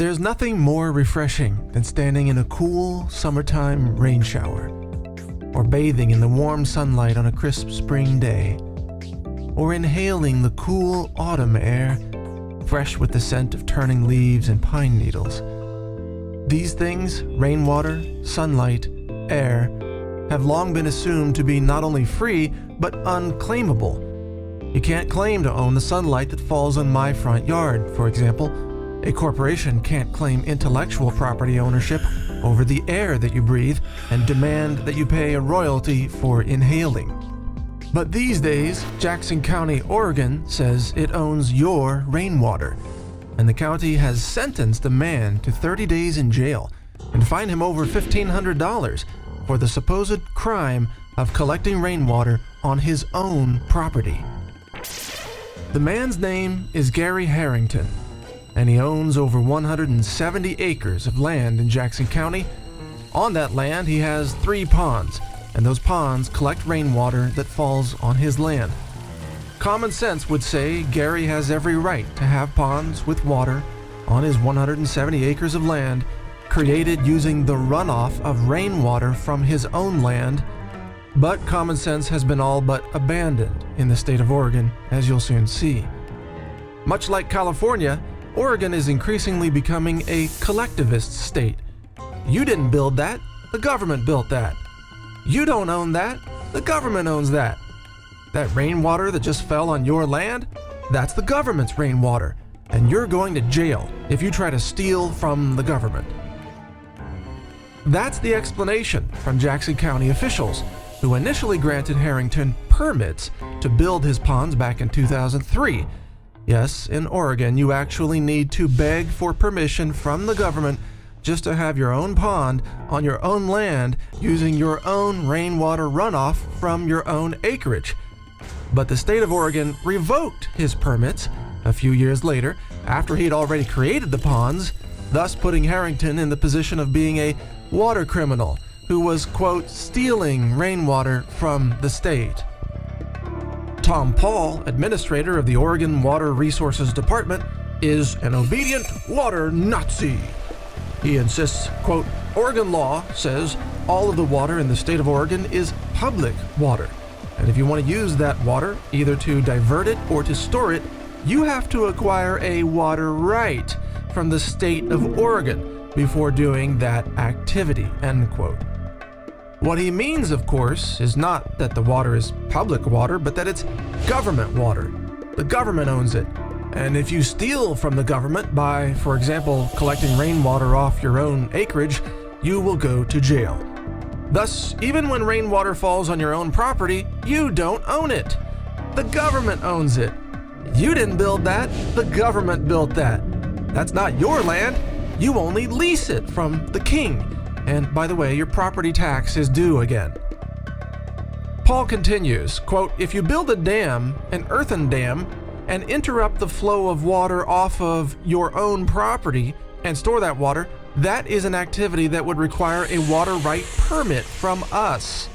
There's nothing more refreshing than standing in a cool summertime rain shower, or bathing in the warm sunlight on a crisp spring day, or inhaling the cool autumn air, fresh with the scent of turning leaves and pine needles. These things, rainwater, sunlight, air, have long been assumed to be not only free, but unclaimable. You can't claim to own the sunlight that falls on my front yard, for example. A corporation can't claim intellectual property ownership over the air that you breathe and demand that you pay a royalty for inhaling. But these days, Jackson County, Oregon says it owns your rainwater, and the county has sentenced a man to 30 days in jail and fined him over $1,500 for the supposed crime of collecting rainwater on his own property. The man's name is Gary Harrington, and he owns over 170 acres of land in Jackson County. On that land, he has 3 ponds, and those ponds collect rainwater that falls on his land. Common sense would say Gary has every right to have ponds with water on his 170 acres of land, created using the runoff of rainwater from his own land, but common sense has been all but abandoned in the state of Oregon, as you'll soon see. Much like California, Oregon is increasingly becoming a collectivist state. You didn't build that, the government built that. You don't own that, the government owns that. That rainwater that just fell on your land, that's the government's rainwater, and you're going to jail if you try to steal from the government. That's the explanation from Jackson County officials, who initially granted Harrington permits to build his ponds back in 2003. Yes, in Oregon, you actually need to beg for permission from the government just to have your own pond on your own land using your own rainwater runoff from your own acreage. But the state of Oregon revoked his permits a few years later after he had already created the ponds, thus putting Harrington in the position of being a water criminal who was, quote, stealing rainwater from the state. Tom Paul, administrator of the Oregon Water Resources Department, is an obedient water Nazi. He insists, quote, Oregon law says all of the water in the state of Oregon is public water, and if you want to use that water, either to divert it or to store it, you have to acquire a water right from the state of Oregon before doing that activity, end quote. What he means, of course, is not that the water is public water, but that it's government water. The government owns it. And if you steal from the government by, for example, collecting rainwater off your own acreage, you will go to jail. Thus, even when rainwater falls on your own property, you don't own it. The government owns it. You didn't build that, the government built that. That's not your land. You only lease it from the king. And by the way, your property tax is due again. Paul continues, quote, if you build a dam, an earthen dam, and interrupt the flow of water off of your own property and store that water, that is an activity that would require a water right permit from us.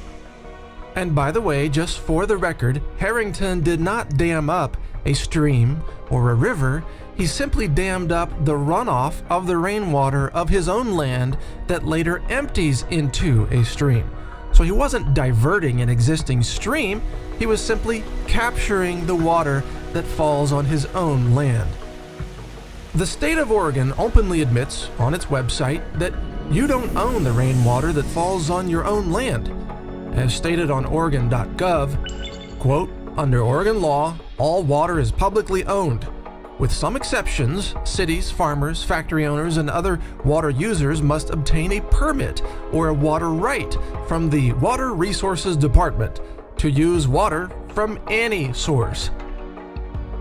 And by the way, just for the record, Harrington did not dam up a stream or a river. He simply dammed up the runoff of the rainwater of his own land that later empties into a stream. So he wasn't diverting an existing stream, he was simply capturing the water that falls on his own land. The state of Oregon openly admits on its website that you don't own the rainwater that falls on your own land. As stated on Oregon.gov, quote, under Oregon law, all water is publicly owned. With some exceptions, cities, farmers, factory owners, and other water users must obtain a permit or a water right from the Water Resources Department to use water from any source.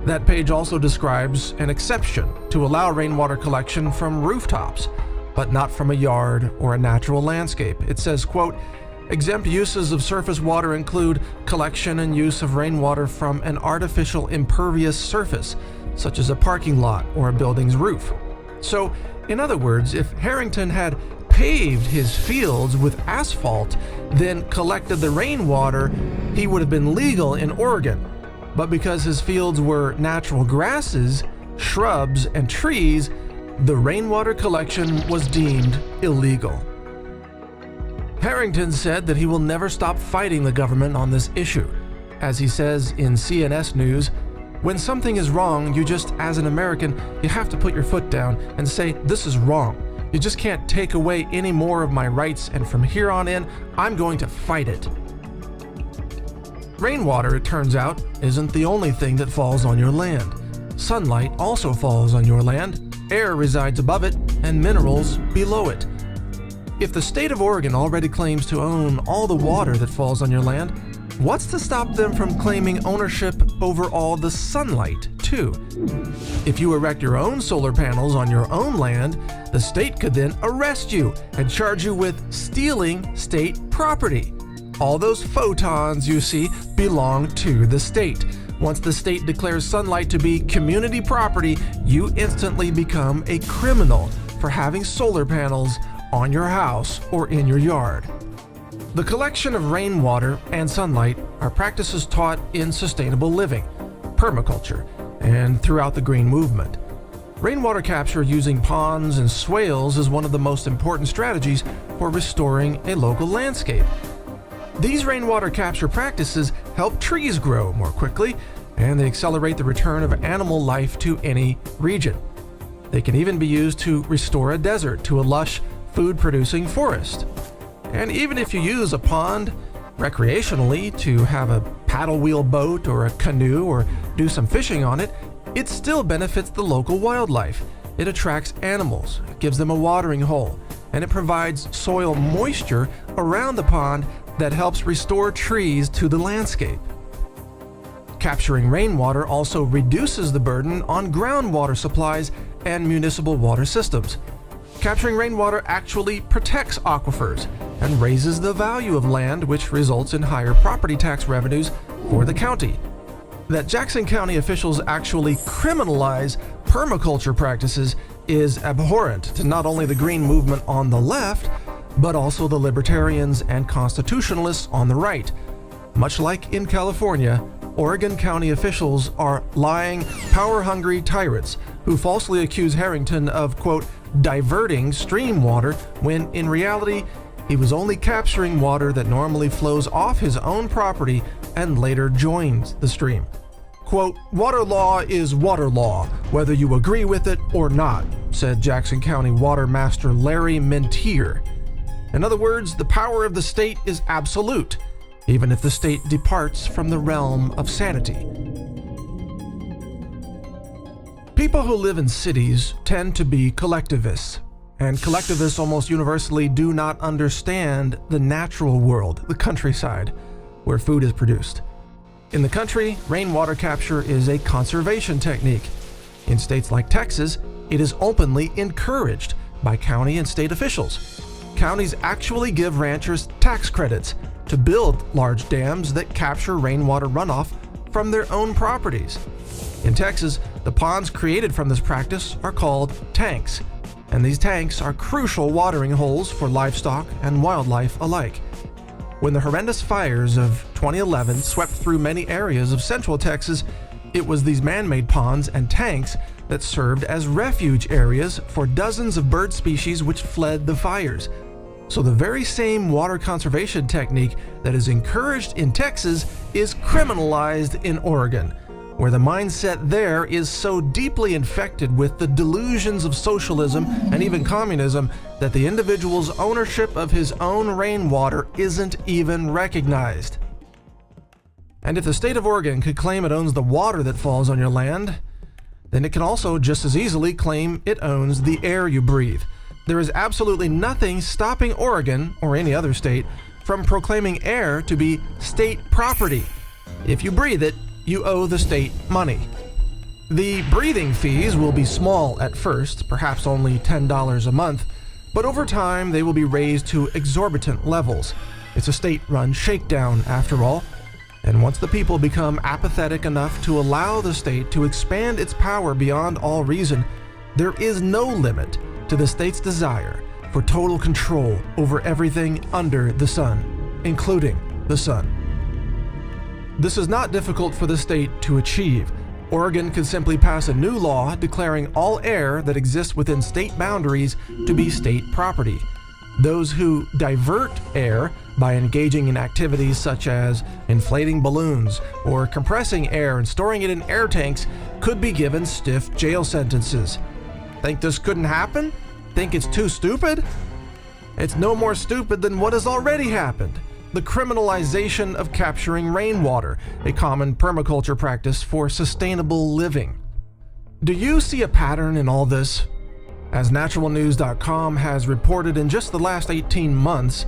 That page also describes an exception to allow rainwater collection from rooftops, but not from a yard or a natural landscape. It says, quote, exempt uses of surface water include collection and use of rainwater from an artificial impervious surface, such as a parking lot or a building's roof. So, in other words, if Harrington had paved his fields with asphalt, then collected the rainwater, he would have been legal in Oregon. But because his fields were natural grasses, shrubs, and trees, the rainwater collection was deemed illegal. Harrington said that he will never stop fighting the government on this issue. As he says in CNS News, when something is wrong, you just, as an American, you have to put your foot down and say, this is wrong. You just can't take away any more of my rights, and from here on in, I'm going to fight it. Rainwater, it turns out, isn't the only thing that falls on your land. Sunlight also falls on your land, air resides above it, and minerals below it. If the state of Oregon already claims to own all the water that falls on your land, what's to stop them from claiming ownership over all the sunlight, too? If you erect your own solar panels on your own land, the state could then arrest you and charge you with stealing state property. All those photons you see belong to the state. Once the state declares sunlight to be community property, you instantly become a criminal for having solar panels on your house or in your yard. The collection of rainwater and sunlight are practices taught in sustainable living, permaculture, and throughout the green movement. Rainwater capture using ponds and swales is one of the most important strategies for restoring a local landscape. These rainwater capture practices help trees grow more quickly, and they accelerate the return of animal life to any region. They can even be used to restore a desert to a lush, food-producing forest. And even if you use a pond recreationally to have a paddle wheel boat or a canoe or do some fishing on it, it still benefits the local wildlife. It attracts animals, it gives them a watering hole, and it provides soil moisture around the pond that helps restore trees to the landscape. Capturing rainwater also reduces the burden on groundwater supplies and municipal water systems. Capturing rainwater actually protects aquifers and raises the value of land, which results in higher property tax revenues for the county. That Jackson County officials actually criminalize permaculture practices is abhorrent to not only the green movement on the left, but also the libertarians and constitutionalists on the right. Much like in California, Oregon County officials are lying, power-hungry tyrants who falsely accuse Harrington of, quote, diverting stream water when in reality he was only capturing water that normally flows off his own property and later joins the stream. Quote, water law is water law, whether you agree with it or not, said Jackson County Water Master Larry Mentier. In other words, the power of the state is absolute, even if the state departs from the realm of sanity. People who live in cities tend to be collectivists, and collectivists almost universally do not understand the natural world, the countryside, where food is produced. In the country, rainwater capture is a conservation technique. In states like Texas, it is openly encouraged by county and state officials. Counties actually give ranchers tax credits to build large dams that capture rainwater runoff from their own properties. In Texas, the ponds created from this practice are called tanks, and these tanks are crucial watering holes for livestock and wildlife alike. When the horrendous fires of 2011 swept through many areas of central Texas, it was these man-made ponds and tanks that served as refuge areas for dozens of bird species which fled the fires. So the very same water conservation technique that is encouraged in Texas is criminalized in Oregon, where the mindset there is so deeply infected with the delusions of socialism and even communism that the individual's ownership of his own rainwater isn't even recognized. And if the state of Oregon could claim it owns the water that falls on your land, then it can also just as easily claim it owns the air you breathe. There is absolutely nothing stopping Oregon, or any other state, from proclaiming air to be state property. If you breathe it, you owe the state money. The breathing fees will be small at first, perhaps only $10 a month, but over time they will be raised to exorbitant levels. It's a state-run shakedown, after all, and once the people become apathetic enough to allow the state to expand its power beyond all reason, there is no limit to the state's desire for total control over everything under the sun, including the sun. This is not difficult for the state to achieve. Oregon could simply pass a new law declaring all air that exists within state boundaries to be state property. Those who divert air by engaging in activities such as inflating balloons or compressing air and storing it in air tanks could be given stiff jail sentences. Think this couldn't happen? Think it's too stupid? It's no more stupid than what has already happened. The criminalization of capturing rainwater, a common permaculture practice for sustainable living. Do you see a pattern in all this? As naturalnews.com has reported, in just the last 18 months,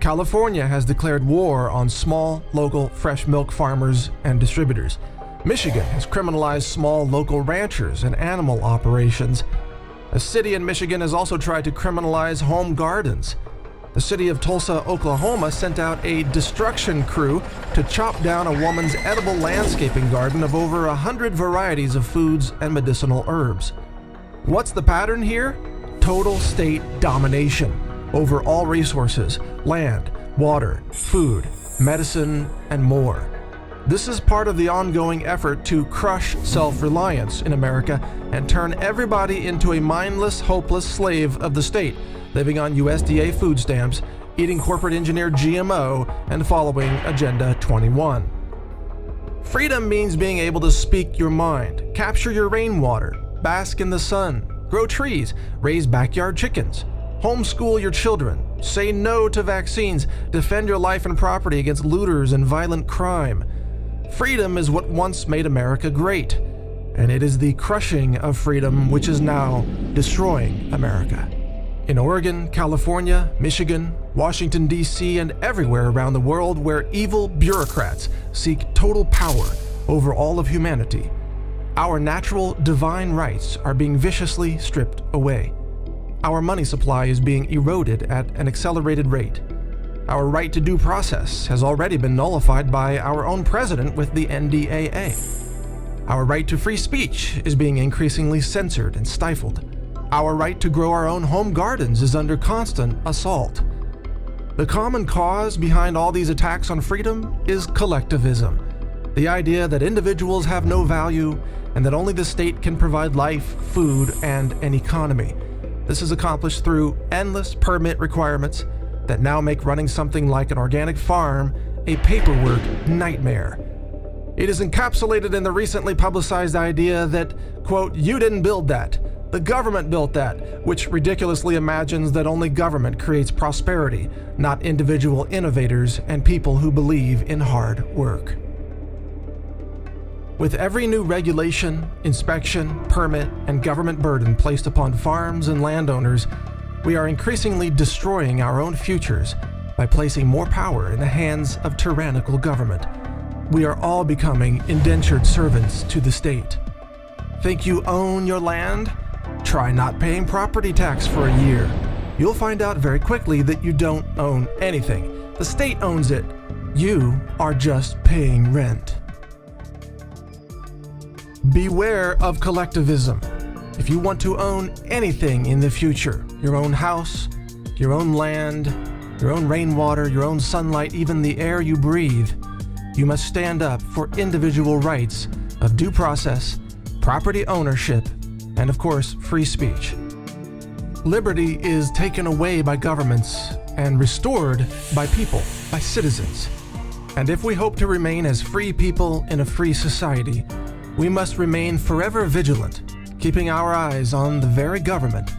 California has declared war on small, local fresh milk farmers and distributors. Michigan has criminalized small local ranchers and animal operations. A city in Michigan has also tried to criminalize home gardens. The city of Tulsa, Oklahoma sent out a destruction crew to chop down a woman's edible landscaping garden of over 100 varieties of foods and medicinal herbs. What's the pattern here? Total state domination over all resources, land, water, food, medicine, and more. This is part of the ongoing effort to crush self-reliance in America and turn everybody into a mindless, hopeless slave of the state, living on USDA food stamps, eating corporate-engineered GMO, and following Agenda 21. Freedom means being able to speak your mind, capture your rainwater, bask in the sun, grow trees, raise backyard chickens, homeschool your children, say no to vaccines, defend your life and property against looters and violent crime. Freedom is what once made America great, and it is the crushing of freedom which is now destroying America. In Oregon, California, Michigan, Washington, D.C., and everywhere around the world where evil bureaucrats seek total power over all of humanity, our natural divine rights are being viciously stripped away. Our money supply is being eroded at an accelerated rate. Our right to due process has already been nullified by our own president with the NDAA. Our right to free speech is being increasingly censored and stifled. Our right to grow our own home gardens is under constant assault. The common cause behind all these attacks on freedom is collectivism. The idea that individuals have no value and that only the state can provide life, food, and an economy. This is accomplished through endless permit requirements that now make running something like an organic farm a paperwork nightmare. It is encapsulated in the recently publicized idea that, quote, "you didn't build that. The government built that," which ridiculously imagines that only government creates prosperity, not individual innovators and people who believe in hard work. With every new regulation, inspection, permit, and government burden placed upon farms and landowners, we are increasingly destroying our own futures by placing more power in the hands of tyrannical government. We are all becoming indentured servants to the state. Think you own your land? Try not paying property tax for a year. You'll find out very quickly that you don't own anything. The state owns it. You are just paying rent. Beware of collectivism. If you want to own anything in the future, your own house, your own land, your own rainwater, your own sunlight, even the air you breathe, you must stand up for individual rights of due process, property ownership, and of course, free speech. Liberty is taken away by governments and restored by people, by citizens. And if we hope to remain as free people in a free society, we must remain forever vigilant, keeping our eyes on the very government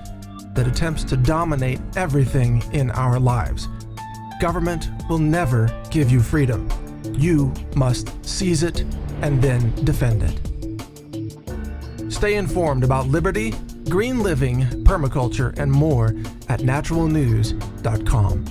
that attempts to dominate everything in our lives. Government will never give you freedom. You must seize it and then defend it. Stay informed about liberty, green living, permaculture, and more at naturalnews.com.